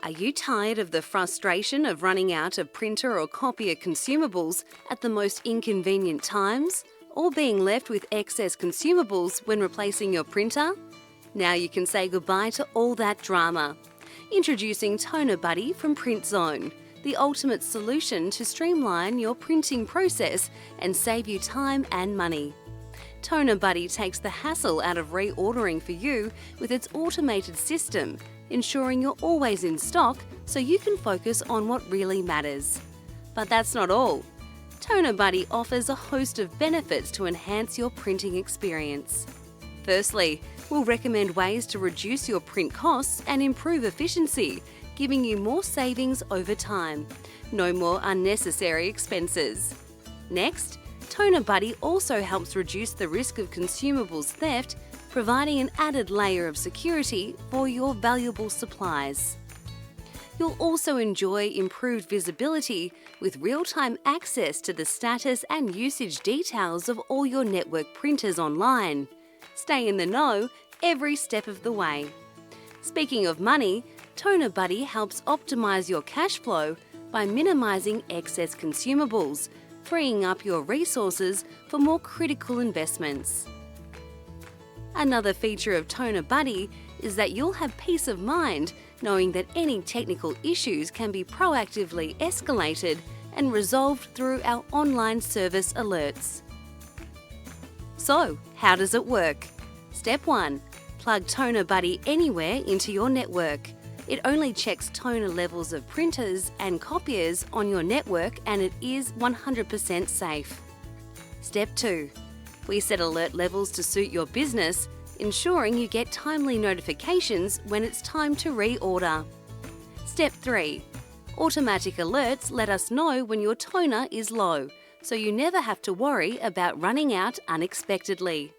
Are you tired of the frustration of running out of printer or copier consumables at the most inconvenient times, or being left with excess consumables when replacing your printer? Now you can say goodbye to all that drama. Introducing Toner Buddy from Printzone, the ultimate solution to streamline your printing process and save you time and money. Toner Buddy takes the hassle out of reordering for you with its automated system, ensuring you're always in stock so you can focus on what really matters. But that's not all. Toner Buddy offers a host of benefits to enhance your printing experience. Firstly, we'll recommend ways to reduce your print costs and improve efficiency, giving you more savings over time. No more unnecessary expenses. Next, Toner Buddy also helps reduce the risk of consumables theft, providing an added layer of security for your valuable supplies. You'll also enjoy improved visibility with real-time access to the status and usage details of all your network printers online. Stay in the know every step of the way. Speaking of money, Toner Buddy helps optimize your cash flow by minimizing excess consumables, freeing up your resources for more critical investments. Another feature of Toner Buddy is that you'll have peace of mind knowing that any technical issues can be proactively escalated and resolved through our online service alerts. So, how does it work? Step 1. Plug Toner Buddy anywhere into your network. It only checks toner levels of printers and copiers on your network, and it is 100% safe. Step 2. We set alert levels to suit your business, ensuring you get timely notifications when it's time to reorder. Step 3. Automatic alerts let us know when your toner is low, so you never have to worry about running out unexpectedly.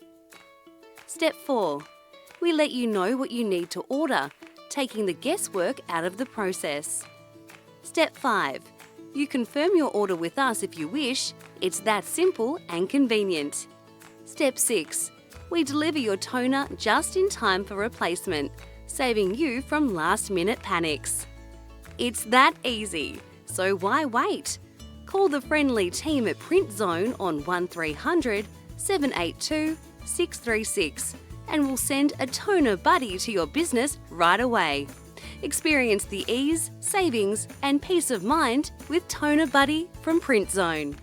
Step 4. We let you know what you need to order, taking the guesswork out of the process. Step 5. You confirm your order with us if you wish. It's that simple and convenient. Step 6. We deliver your toner just in time for replacement, saving you from last-minute panics. It's that easy, so why wait? Call the friendly team at Printzone on 1300 782 636 and we'll send a Toner Buddy to your business right away. Experience the ease, savings and peace of mind with Toner Buddy from Printzone.